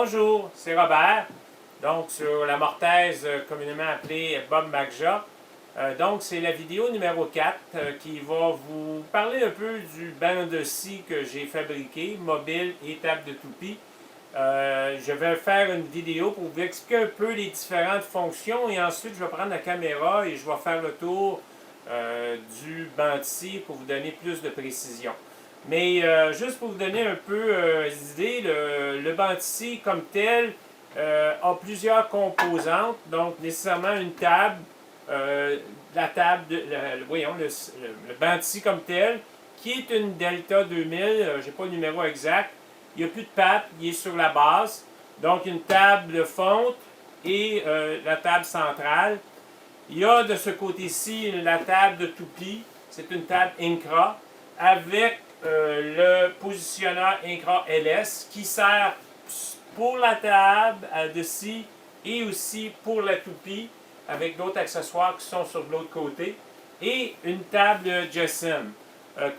Bonjour, c'est Robert, donc sur la mortaise communément appelée Bob Magja. Donc c'est la vidéo numéro 4 qui va vous parler un peu du banc de scie que j'ai fabriqué, mobile et table de toupie. Je vais faire une vidéo pour vous expliquer un peu les différentes fonctions et ensuite je vais prendre la caméra et je vais faire le tour du banc de scie pour vous donner plus de précision. Mais juste pour vous donner un peu d'idée, le banc de scie comme tel a plusieurs composantes. Donc nécessairement une table, la table, voyons, le banc de scie comme tel, qui est une Delta 2000, je n'ai pas le numéro exact. Il n'y a plus de patte, il est sur la base. Donc une table de fonte et la table centrale. Il y a de ce côté-ci la table de toupie, c'est une table Incra avec le positionneur Incra LS qui sert pour la table de scie et aussi pour la toupie avec d'autres accessoires qui sont sur l'autre côté et une table GSM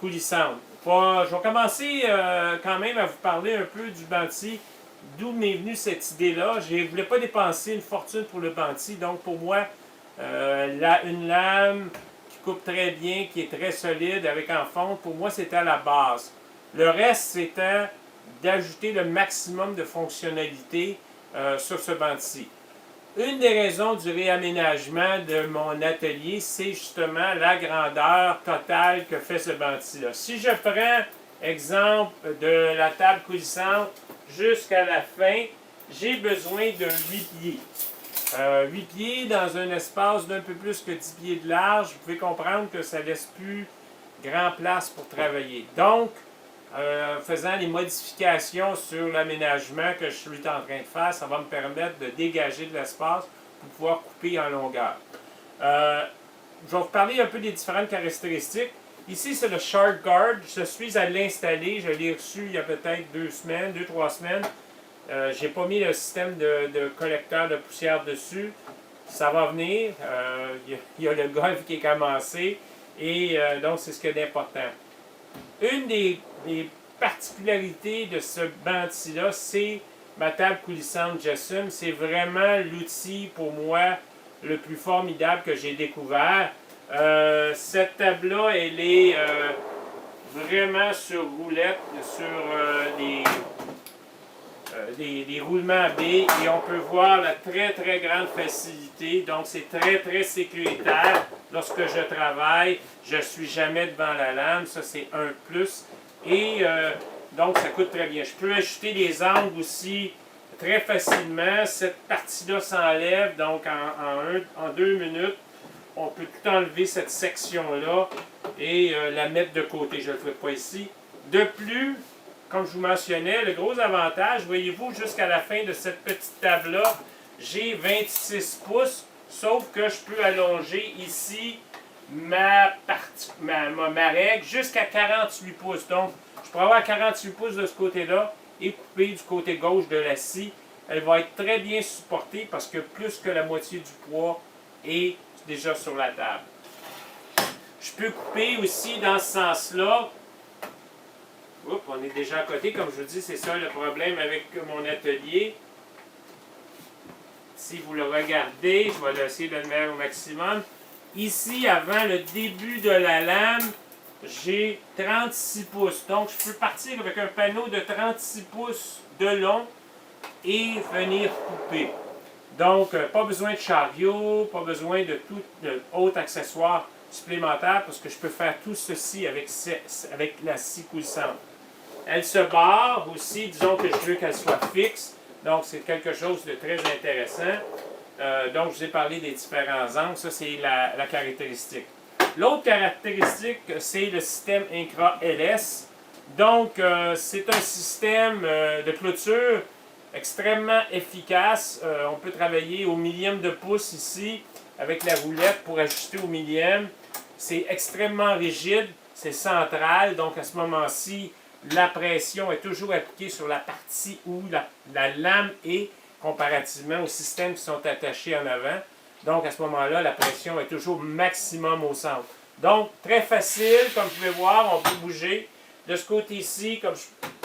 coulissante. Je vais commencer quand même à vous parler un peu du banc de scie, d'où m'est venue cette idée-là. Je ne voulais pas dépenser une fortune pour le banc de scie, donc pour moi, une lame qui coupe très bien, qui est très solide avec en fonte, pour moi c'était à la base. Le reste c'était d'ajouter le maximum de fonctionnalités sur ce banc de scie. Une des raisons du réaménagement de mon atelier, c'est justement la grandeur totale que fait ce banc de scie-là. Si je prends exemple de la table coulissante jusqu'à la fin, j'ai besoin de 8 pieds. 8 pieds dans un espace d'un peu plus que 10 pieds de large, vous pouvez comprendre que ça ne laisse plus grand place pour travailler. Donc, faisant les modifications sur l'aménagement que je suis en train de faire, ça va me permettre de dégager de l'espace pour pouvoir couper en longueur. Je vais vous parler un peu des différentes caractéristiques. Ici, c'est le Shark Guard. Je suis à l'installer. Je l'ai reçu il y a peut-être 2-3 semaines. Je n'ai pas mis le système de collecteur de poussière dessus. Ça va venir. Il y a le golf qui est commencé. Et donc, c'est ce qu'il y a d'important. Une des particularités de ce banc de scie-là, c'est ma table coulissante GSM. C'est vraiment l'outil pour moi le plus formidable que j'ai découvert. Cette table-là, elle est vraiment sur roulette, sur des roulements à billes et on peut voir la très grande facilité. Donc c'est très sécuritaire. Lorsque je travaille, je ne suis jamais devant la lame. Ça c'est un plus. Et donc ça coûte très bien. Je peux ajouter les angles aussi très facilement. Cette partie-là s'enlève. Donc en 2 minutes, on peut tout enlever cette section-là et la mettre de côté. Je ne le ferai pas ici. De plus, comme je vous mentionnais, le gros avantage, voyez-vous, jusqu'à la fin de cette petite table-là, j'ai 26 pouces, sauf que je peux allonger ici ma règle jusqu'à 48 pouces. Donc, je pourrais avoir 48 pouces de ce côté-là et couper du côté gauche de la scie. Elle va être très bien supportée parce que plus que la moitié du poids est déjà sur la table. Je peux couper aussi dans ce sens-là. Oups, on est déjà à côté, comme je vous dis, c'est ça le problème avec mon atelier. Si vous le regardez, je vais essayer de le mettre au maximum. Ici, avant le début de la lame, j'ai 36 pouces. Donc, je peux partir avec un panneau de 36 pouces de long et venir couper. Donc, pas besoin de chariot, pas besoin de tout autre accessoire supplémentaire parce que je peux faire tout ceci avec la scie coulissante. Elle se barre aussi, disons que je veux qu'elle soit fixe. Donc, c'est quelque chose de très intéressant. Donc, je vous ai parlé des différents angles. Ça, c'est la caractéristique. L'autre caractéristique, c'est le système Incra LS. Donc, c'est un système de clôture extrêmement efficace. On peut travailler au millième de pouce ici avec la roulette pour ajuster au millième. C'est extrêmement rigide, c'est central. Donc, à ce moment-ci, la pression est toujours appliquée sur la partie où la lame est comparativement aux systèmes qui sont attachés en avant. Donc, à ce moment-là, la pression est toujours maximum au centre. Donc, très facile, comme vous pouvez voir, on peut bouger. De ce côté-ci,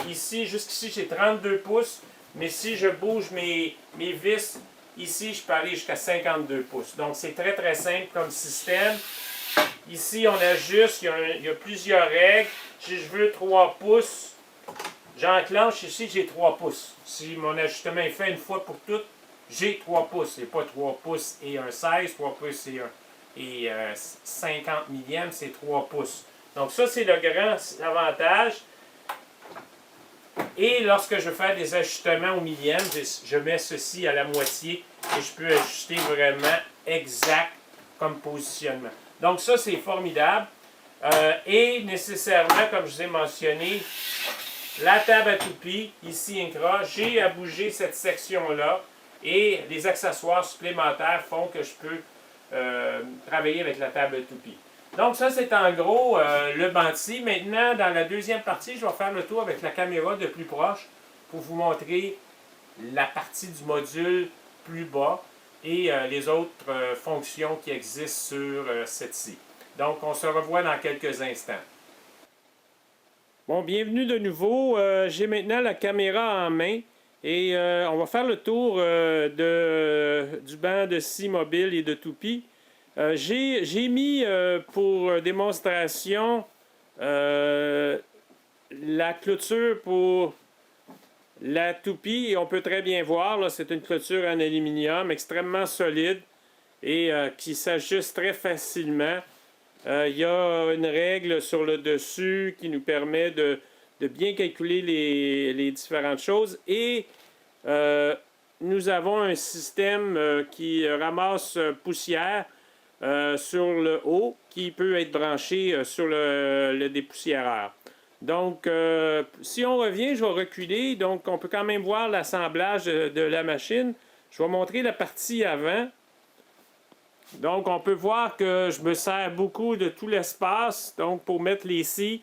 ici, jusqu'ici, j'ai 32 pouces. Mais si je bouge mes vis, ici, je peux aller jusqu'à 52 pouces. Donc, c'est très, très simple comme système. Ici, on ajuste, il y a plusieurs règles. Si je veux 3 pouces, j'enclenche ici, j'ai 3 pouces. Si mon ajustement est fait une fois pour toutes, j'ai 3 pouces. Et pas 3 pouces et un 16, 3 pouces et 50 millièmes, c'est 3 pouces. Donc ça, c'est le grand avantage. Et lorsque je fais des ajustements au millième, je mets ceci à la moitié et je peux ajuster vraiment exact comme positionnement. Donc ça, c'est formidable. Et nécessairement, comme je vous ai mentionné, la table à toupie, ici Incra, j'ai à bouger cette section-là et les accessoires supplémentaires font que je peux travailler avec la table à toupie. Donc ça, c'est en gros le Banti. Maintenant, dans la deuxième partie, je vais faire le tour avec la caméra de plus proche pour vous montrer la partie du module plus bas et les autres fonctions qui existent sur cette scie. Donc, on se revoit dans quelques instants. Bon, bienvenue de nouveau. J'ai maintenant la caméra en main et on va faire le tour du banc de scie mobile et de toupie. J'ai mis pour démonstration la clôture pour la toupie et on peut très bien voir, c'est une clôture en aluminium extrêmement solide et qui s'ajuste très facilement. Il y a une règle sur le dessus qui nous permet de bien calculer les différentes choses et nous avons un système qui ramasse poussière sur le haut qui peut être branché sur le dépoussiéreur. Donc, si on revient, je vais reculer. Donc, on peut quand même voir l'assemblage de la machine. Je vais montrer la partie avant. Donc, on peut voir que je me sers beaucoup de tout l'espace donc pour mettre les scies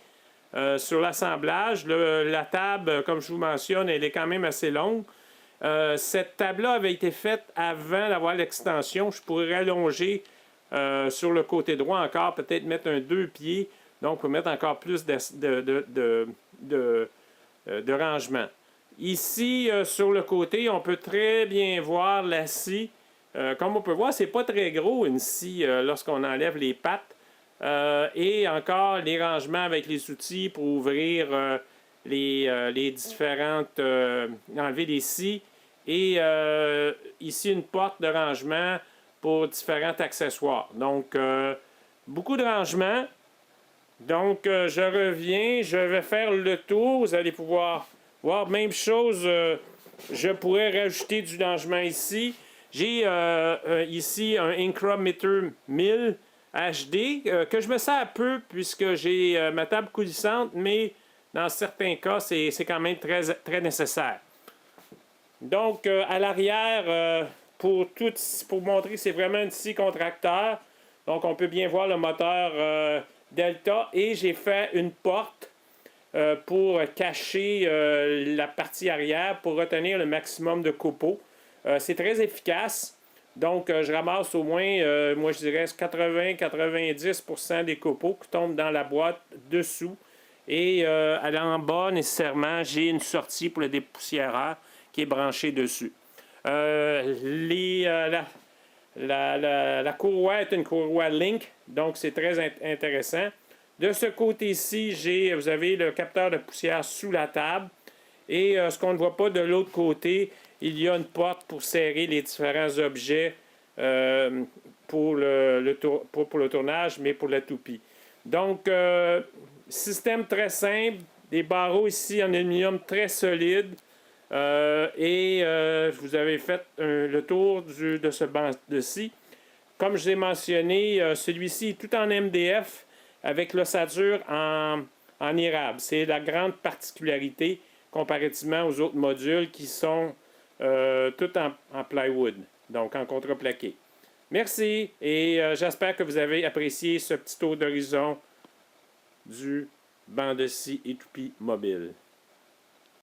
sur l'assemblage. La table, comme je vous mentionne, elle est quand même assez longue. Cette table-là avait été faite avant d'avoir l'extension. Je pourrais rallonger sur le côté droit encore, peut-être mettre un 2 pieds, donc pour mettre encore plus de rangement. Ici, sur le côté, on peut très bien voir la scie. Comme on peut voir, c'est pas très gros une scie lorsqu'on enlève les pattes. Et encore les rangements avec les outils pour ouvrir les différentes... enlever les scies. Et ici, une porte de rangement pour différents accessoires. Donc, beaucoup de rangements. Donc, je reviens, je vais faire le tour. Vous allez pouvoir voir, même chose, je pourrais rajouter du rangement ici. J'ai ici un Incrometer 1000 HD que je me sers peu puisque j'ai ma table coulissante, mais dans certains cas, c'est quand même très nécessaire. Donc, à l'arrière, pour montrer, c'est vraiment un scie contracteur. Donc, on peut bien voir le moteur Delta. Et j'ai fait une porte pour cacher la partie arrière pour retenir le maximum de copeaux. C'est très efficace. Donc, je ramasse au moins, moi je dirais, 80-90% des copeaux qui tombent dans la boîte dessous. Et en bas, nécessairement, j'ai une sortie pour le dépoussiéreur qui est branché dessus. La courroie est une courroie Link, donc c'est très intéressant. De ce côté-ci, vous avez le capteur de poussière sous la table. Et ce qu'on ne voit pas de l'autre côté, il y a une porte pour serrer les différents objets pour le tournage, mais pour la toupie. Donc, système très simple, des barreaux ici en aluminium très solides. Vous avez fait le tour de ce banc de scie. Comme je l'ai mentionné, celui-ci est tout en MDF avec l'ossature en érable. C'est la grande particularité comparativement aux autres modules qui sont tout en plywood, donc en contreplaqué. Merci et j'espère que vous avez apprécié ce petit tour d'horizon du banc de scie et toupie mobile.